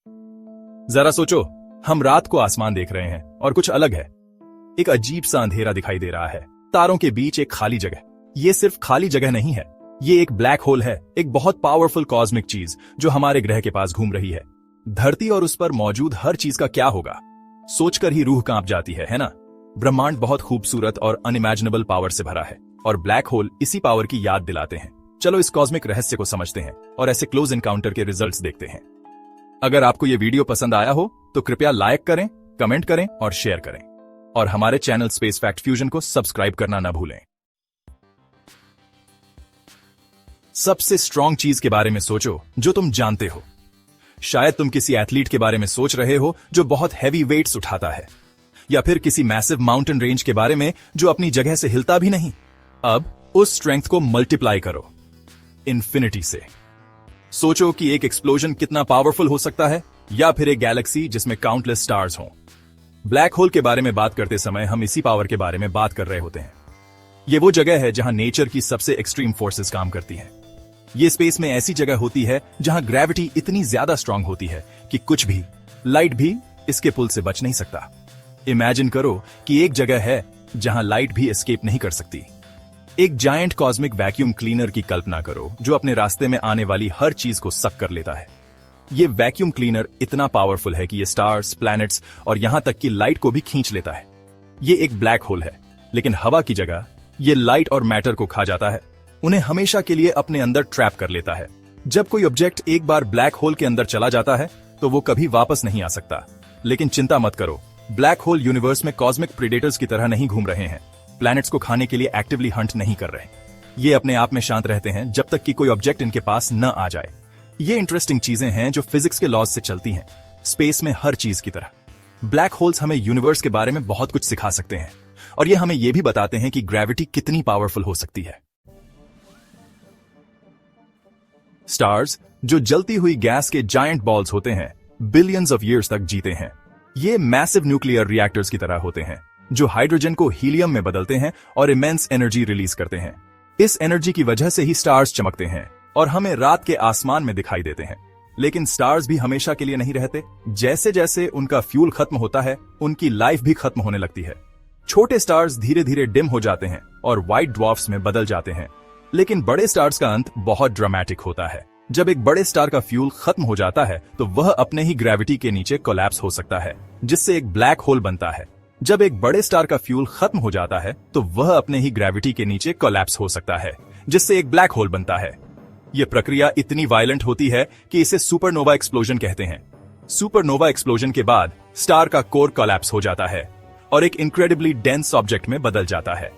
जरा सोचो, हम रात को आसमान देख रहे हैं और कुछ अलग है। एक अजीब सा अंधेरा दिखाई दे रहा है, तारों के बीच एक खाली जगह। ये सिर्फ खाली जगह नहीं है, ये एक ब्लैक होल है, एक बहुत पावरफुल कॉस्मिक चीज जो हमारे ग्रह के पास घूम रही है। धरती और उस पर मौजूद हर चीज का क्या होगा, सोचकर ही रूह कांप जाती है ना? ब्रह्मांड बहुत खूबसूरत और अनइमेजिनेबल पावर से भरा है और ब्लैक होल इसी पावर की याद दिलाते हैं। चलो इस कॉस्मिक रहस्य को समझते हैं और ऐसे क्लोज एनकाउंटर के रिजल्ट्स देखते हैं। अगर आपको ये वीडियो पसंद आया हो तो कृपया लाइक करें, कमेंट करें और शेयर करें, और हमारे चैनल स्पेस फैक्ट फ्यूजन को सब्सक्राइब करना ना भूलें। सबसे स्ट्रॉन्ग चीज के बारे में सोचो जो तुम जानते हो। शायद तुम किसी एथलीट के बारे में सोच रहे हो जो बहुत हैवी वेट्स उठाता है, या फिर किसी मैसिव माउंटेन रेंज के बारे में जो अपनी जगह से हिलता भी नहीं। अब उस स्ट्रेंथ को मल्टीप्लाई करो इन्फिनिटी से। सोचो कि एक एक्सप्लोजन कितना पावरफुल हो सकता है, या फिर एक गैलेक्सी जिसमें काउंटलेस स्टार्स हों। ब्लैक होल के बारे में बात करते समय हम इसी पावर के बारे में बात कर रहे होते हैं। ये वो जगह है जहां नेचर की सबसे एक्सट्रीम फोर्सेस काम करती हैं। ये स्पेस में ऐसी जगह होती है जहां ग्रेविटी इतनी ज्यादा स्ट्रांग होती है कि कुछ भी, लाइट भी इसके पुल से बच नहीं सकता। इमेजिन करो कि एक जगह है जहां लाइट भी एस्केप नहीं कर सकती। एक जायंट कॉस्मिक वैक्यूम क्लीनर की कल्पना करो जो अपने रास्ते में आने वाली हर चीज को सक कर लेता है। ये वैक्यूम क्लीनर इतना पावरफुल है कि ये स्टार्स, प्लैनेट्स और यहां तक कि लाइट को भी खींच लेता है। ये एक ब्लैक होल है, लेकिन हवा की जगह ये लाइट और मैटर को खा जाता है, उन्हें हमेशा के लिए अपने अंदर ट्रैप कर लेता है। जब कोई ऑब्जेक्ट एक बार ब्लैक होल के अंदर चला जाता है तो वो कभी वापस नहीं आ सकता। लेकिन चिंता मत करो, ब्लैक होल यूनिवर्स में कॉस्मिक प्रीडेटर्स की तरह नहीं घूम रहे हैं, प्लैनेट्स को खाने के लिए एक्टिवली हंट नहीं कर रहे। ये अपने आप में शांत रहते हैं जब तक कि कोई ऑब्जेक्ट इनके पास न आ जाए। ये इंटरेस्टिंग चीजें हैं जो फिजिक्स के लॉज से चलती हैं, स्पेस में हर चीज की तरह। ब्लैक होल्स हमें यूनिवर्स के बारे में बहुत कुछ सिखा सकते हैं, और ये हमें यह भी बताते हैं कि ग्रेविटी कितनी पावरफुल हो सकती है। स्टार्स, जो जलती हुई गैस के जायंट बॉल्स होते हैं, बिलियंस ऑफ ईयर्स तक जीते हैं। ये मैसिव न्यूक्लियर रिएक्टर्स की तरह होते हैं जो हाइड्रोजन को हीलियम में बदलते हैं और इमेंस एनर्जी रिलीज करते हैं। इस एनर्जी की वजह से ही स्टार्स चमकते हैं और हमें रात के आसमान में दिखाई देते हैं। लेकिन स्टार्स भी हमेशा के लिए नहीं रहते। जैसे जैसे उनका फ्यूल खत्म होता है, उनकी लाइफ भी खत्म होने लगती है। छोटे स्टार्स धीरे धीरे डिम हो जाते हैं और व्हाइट ड्वार्फ्स में बदल जाते हैं। लेकिन बड़े स्टार्स का अंत बहुत ड्रामेटिक होता है। जब एक बड़े स्टार का फ्यूल खत्म हो जाता है तो वह अपने ही ग्रेविटी के नीचे कोलैप्स हो सकता है, जिससे एक ब्लैक होल बनता है। जब एक बड़े स्टार का फ्यूल खत्म हो जाता है तो वह अपने ही ग्रेविटी के नीचे कोलैप्स हो सकता है, जिससे एक ब्लैक होल बनता है। यह प्रक्रिया इतनी वायलेंट होती है कि इसे सुपरनोवा एक्सप्लोजन कहते हैं। सुपरनोवा एक्सप्लोजन के बाद स्टार का कोर कोलैप्स हो जाता है और एक इनक्रेडिबली डेंस ऑब्जेक्ट में बदल जाता है।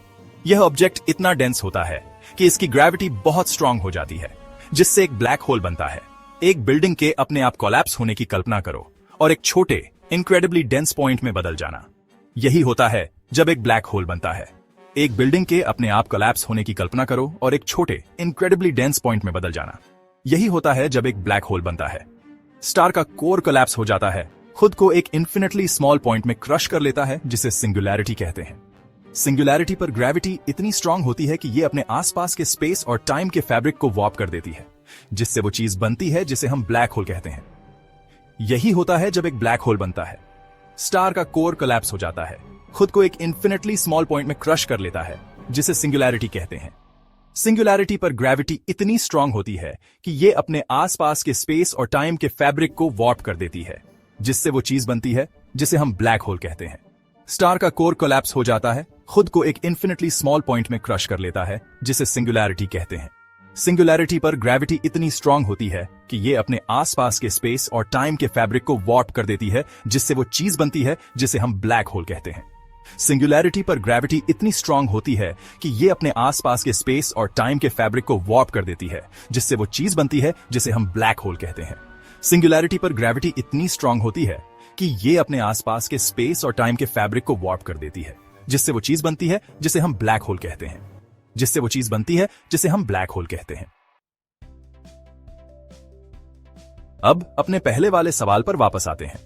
यह ऑब्जेक्ट इतना डेंस होता है कि इसकी ग्रेविटी बहुत स्ट्रांग हो जाती है, जिससे एक ब्लैक होल बनता है। एक बिल्डिंग के अपने आप कोलैप्स होने की कल्पना करो और एक छोटे इनक्रेडिबली डेंस पॉइंट में बदल जाना। यही होता है जब एक ब्लैक होल बनता है। एक बिल्डिंग के अपने आप कोलैप्स होने की कल्पना करो और एक छोटे इनक्रेडिबली डेंस पॉइंट में बदल जाना। यही होता है जब एक ब्लैक होल बनता है। स्टार का कोर कोलैप्स हो जाता है, खुद को एक इन्फिनिटली स्मॉल पॉइंट में क्रश कर लेता है, जिसे सिंगुलैरिटी कहते हैं। सिंगुलैरिटी पर ग्रेविटी इतनी स्ट्रांग होती है कि ये अपने आसपास के स्पेस और टाइम के फैब्रिक को वॉर्प कर देती है, जिससे वो चीज बनती है जिसे हम ब्लैक होल कहते हैं। यही होता है जब एक ब्लैक होल बनता है। स्टार का कोर कोलैप्स हो जाता है, खुद को एक इन्फिनिटली स्मॉल पॉइंट में क्रश कर लेता है, जिसे सिंगुलैरिटी कहते हैं। सिंगुलैरिटी पर ग्रेविटी इतनी स्ट्रांग होती है कि ये अपने आसपास के स्पेस और टाइम के फैब्रिक को वॉर्प कर देती है, जिससे वो चीज बनती है जिसे हम ब्लैक होल कहते हैं। स्टार का कोर कोलैप्स हो जाता है, खुद को एक इन्फिनिटली स्मॉल पॉइंट में क्रश कर लेता है, जिसे सिंगुलैरिटी कहते हैं। सिंगुलैरिटी पर ग्रेविटी इतनी स्ट्रांग होती है कि ये अपने आसपास के स्पेस और टाइम के फैब्रिक को वॉर्प कर देती है, जिससे वो चीज बनती है जिसे हम ब्लैक होल कहते हैं। सिंगुलैरिटी पर ग्रेविटी इतनी स्ट्रांग होती है कि ये अपने आसपास के स्पेस और टाइम के फैब्रिक को वॉर्प कर देती है, जिससे वो चीज बनती है जिसे हम ब्लैक होल कहते हैं। सिंगुलैरिटी पर ग्रेविटी इतनी स्ट्रांग होती है कि ये अपने आसपास के स्पेस और टाइम के फैब्रिक को वॉर्प कर देती है, जिससे वो चीज बनती है जिसे हम ब्लैक होल कहते हैं। जिससे वो चीज बनती है जिसे हम ब्लैक होल कहते हैं। अब अपने पहले वाले सवाल पर वापस आते हैं।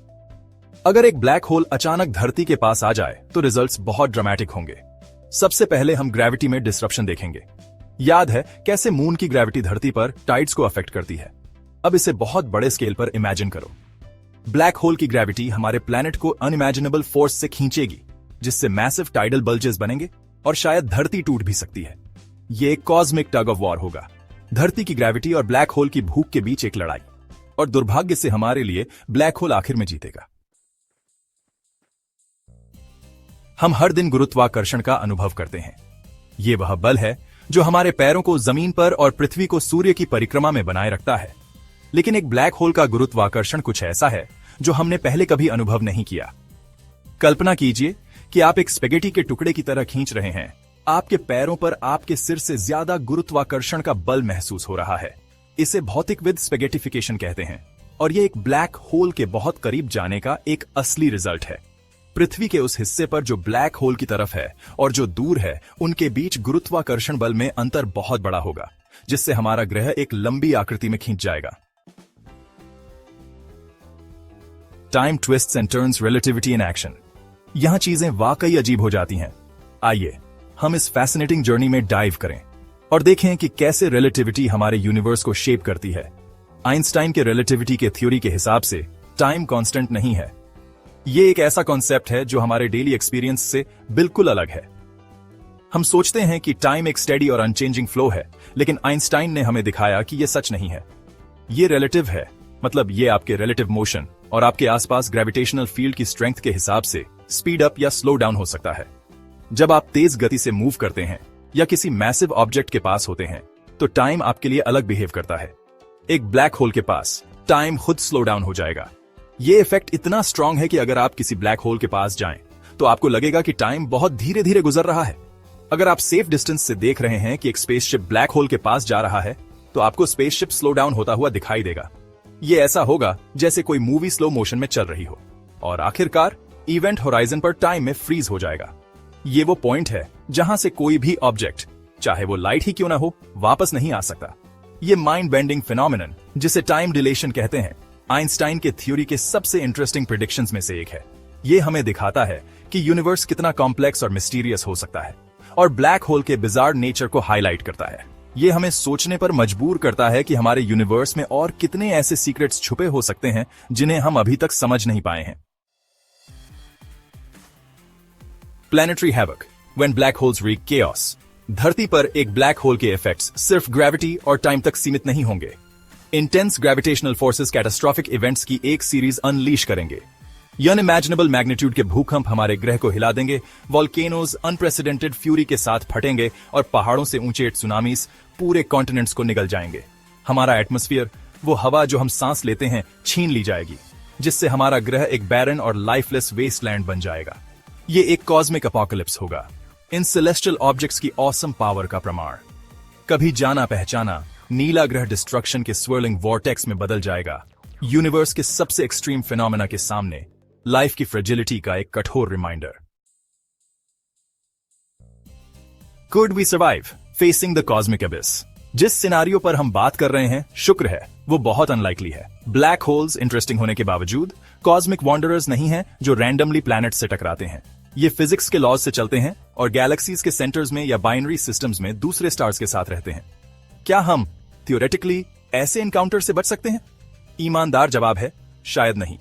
अगर एक ब्लैक होल अचानक धरती के पास आ जाए तो रिजल्ट्स बहुत ड्रामेटिक होंगे। सबसे पहले हम ग्रेविटी में डिसरप्शन देखेंगे। याद है कैसे मून की ग्रेविटी धरती पर टाइड्स को अफेक्ट करती है। अब इसे बहुत बड़े स्केल पर इमेजिन करो। ब्लैक होल की ग्रेविटी हमारे प्लैनेट को अनइमेजिनेबल फोर्स से खींचेगी, जिससे मैसिव टाइडल बल्जेस बनेंगे और शायद धरती टूट भी सकती है। ये एक कॉस्मिक टग ऑफ वॉर होगा, धरती की ग्रेविटी और ब्लैक होल की भूख के बीच एक लड़ाई। और दुर्भाग्य से हमारे लिए ब्लैक होल आखिर में जीतेगा। हम हर दिन गुरुत्वाकर्षण का अनुभव करते हैं। ये वह बल है जो हमारे पैरों को जमीन पर और पृथ्वी को सूर्य की परिक्रमा में बनाए रखता है। लेकिन एक ब्लैक होल का गुरुत्वाकर्षण कुछ ऐसा है जो हमने पहले कभी अनुभव नहीं किया। कल्पना कीजिए कि आप एक स्पेगेटी के टुकड़े की तरह खींच रहे हैं। आपके पैरों पर आपके सिर से ज्यादा गुरुत्वाकर्षण का बल महसूस हो रहा है। इसे भौतिकविद स्पेगेटिफिकेशन कहते हैं और यह एक ब्लैक होल के बहुत करीब जाने का एक असली रिजल्ट है। पृथ्वी के उस हिस्से पर जो ब्लैक होल की तरफ है और जो दूर है, उनके बीच गुरुत्वाकर्षण बल में अंतर बहुत बड़ा होगा, जिससे हमारा ग्रह एक लंबी आकृति में खींच जाएगा। Time twists and turns relativity in action. यहां चीजें वाकई अजीब हो जाती हैं। आइए हम इस फैसिनेटिंग जर्नी में डाइव करें और देखें कि कैसे रिलेटिविटी हमारे यूनिवर्स को शेप करती है। आइंस्टाइन के रिलेटिविटी के थ्योरी के हिसाब से टाइम कांस्टेंट नहीं है। ये एक ऐसा कॉन्सेप्ट है जो हमारे डेली एक्सपीरियंस से बिल्कुल अलग है। हम सोचते हैं कि टाइम एक स्टेडी और अनचेंजिंग फ्लो है, लेकिन आइंस्टाइन ने हमें दिखाया कि यह सच नहीं है। ये रिलेटिव है, मतलब ये आपके रिलेटिव मोशन और आपके आसपास ग्रेविटेशनल फील्ड की स्ट्रेंथ के हिसाब से स्पीड अप या स्लो डाउन हो सकता है। जब आप तेज गति से मूव करते हैं या किसी मैसिव ऑब्जेक्ट के पास होते हैं, तो टाइम आपके लिए अलग बिहेव करता है। एक ब्लैक होल के पास टाइम खुद स्लो डाउन हो जाएगा। ये इफेक्ट इतना स्ट्रांग है कि अगर आप किसी ब्लैक होल के पास जाएं, तो आपको लगेगा कि टाइम बहुत धीरे धीरे गुजर रहा है। अगर आप सेफ डिस्टेंस से देख रहे हैं कि एक स्पेसशिप ब्लैक होल के पास जा रहा है, तो आपको स्पेसशिप स्लो डाउन होता हुआ दिखाई देगा। ये ऐसा होगा जैसे कोई मूवी स्लो मोशन में चल रही हो और आखिरकार इवेंट होराइजन पर टाइम में फ्रीज हो जाएगा। ये वो पॉइंट है जहां से कोई भी ऑब्जेक्ट, चाहे वो लाइट ही क्यों ना हो, वापस नहीं आ सकता। ये माइंड बेंडिंग फिनोमिनन, जिसे टाइम डिलेशन कहते हैं, आइंस्टाइन के थ्योरी के सबसे इंटरेस्टिंग प्रेडिक्शंस में से एक है। ये हमें दिखाता है कि यूनिवर्स कितना कॉम्प्लेक्स और मिस्टीरियस हो सकता है और ब्लैक होल के बिजार नेचर को हाईलाइट करता है। ये हमें सोचने पर मजबूर करता है कि हमारे यूनिवर्स में और कितने ऐसे सीक्रेट्स छुपे हो सकते हैं जिन्हें हम अभी तक समझ नहीं पाए हैं। Planetary havoc, when black holes rig chaos. धरती पर एक ब्लैक होल के इफेक्ट्स सिर्फ ग्रेविटी और टाइम तक सीमित नहीं होंगे। Intense gravitational forces catastrophic events की एक सीरीज अनलीश करेंगे। अनइमेजिनेबल मैग्नीट्यूड के भूकंप हमारे ग्रह को हिला देंगे, वॉल्केनोज अनप्रेसिडेंटेड फ्यूरी के साथ फटेंगे और पहाड़ों से ऊंचे सुनामीज पूरे कॉन्टिनेंट्स को निगल जाएंगे। हमारा एटमॉस्फेयर, वो हवा जो हम सांस लेते हैं, छीन ली जाएगी, जिससे हमारा ग्रह एक बैरन और लाइफलेस वेस्टलैंड बन जाएगा। ये एक कॉस्मिक अपोकलिप्स होगा, इन सेलेस्टियल ऑब्जेक्ट्स की ऑसम पावर का प्रमाण। कभी जाना पहचाना नीला ग्रह डिस्ट्रक्शन के स्वर्लिंग वॉर्टेक्स में बदल जाएगा। यूनिवर्स के सबसे एक्सट्रीम फिनोमेना के सामने लाइफ की फ्रेजिलिटी का एक कठोर reminder. Could we survive facing the cosmic abyss? जिस सिनारियो पर हम बात कर रहे हैं, शुक्र है वो बहुत अनलाइकली है। ब्लैक होल्स इंटरेस्टिंग होने के बावजूद कॉस्मिक वॉन्डरर्स नहीं हैं जो रैंडमली प्लैनेट से टकराते हैं। ये फिजिक्स के लॉज से चलते हैं और गैलेक्सीज के सेंटर्स में या बाइनरी सिस्टम्स में दूसरे स्टार्स के साथ रहते हैं। क्या हम थियोरेटिकली ऐसे एनकाउंटर से बच सकते हैं? ईमानदार जवाब है शायद नहीं।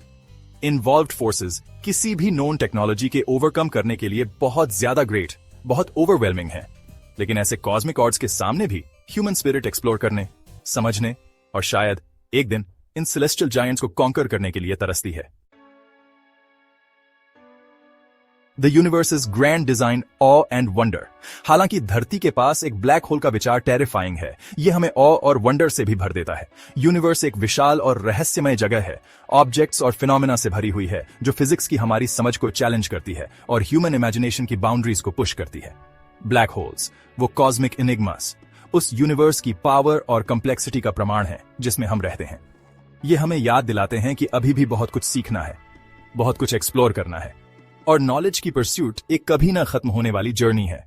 इन्वॉल्व्ड फोर्सेस किसी भी नोन टेक्नोलॉजी के ओवरकम करने के लिए बहुत ज्यादा ग्रेट, बहुत ओवरवेलमिंग है। लेकिन ऐसे कॉस्मिक ऑड्स के सामने भी ह्यूमन स्पिरिट एक्सप्लोर करने, समझने और शायद एक दिन इन सेलेस्टियल जायंट्स को कॉन्कर करने के लिए तरसती है। The universes grand design, of and wonder. हालांकि धरती के पास एक ब्लैक होल का विचार टेरिफाइंग है, यह हमें ऑ और वंडर से भी भर देता है। यूनिवर्स एक विशाल और रहस्यमय जगह है, ऑब्जेक्ट्स और फिनोमेना से भरी हुई है, जो फिजिक्स की हमारी समझ को चैलेंज करती है और ह्यूमन इमेजिनेशन की बाउंड्रीज को पुश करती है। ब्लैक होल्स, वो कॉस्मिक इनिग्मास, उस यूनिवर्स की पावर और कॉम्प्लेक्सिटी का प्रमाण है जिसमें हम रहते हैं। ये हमें याद दिलाते हैं कि अभी भी बहुत कुछ सीखना है, बहुत कुछ एक्सप्लोर करना है और नॉलेज की परस्यूट एक कभी ना खत्म होने वाली जर्नी है।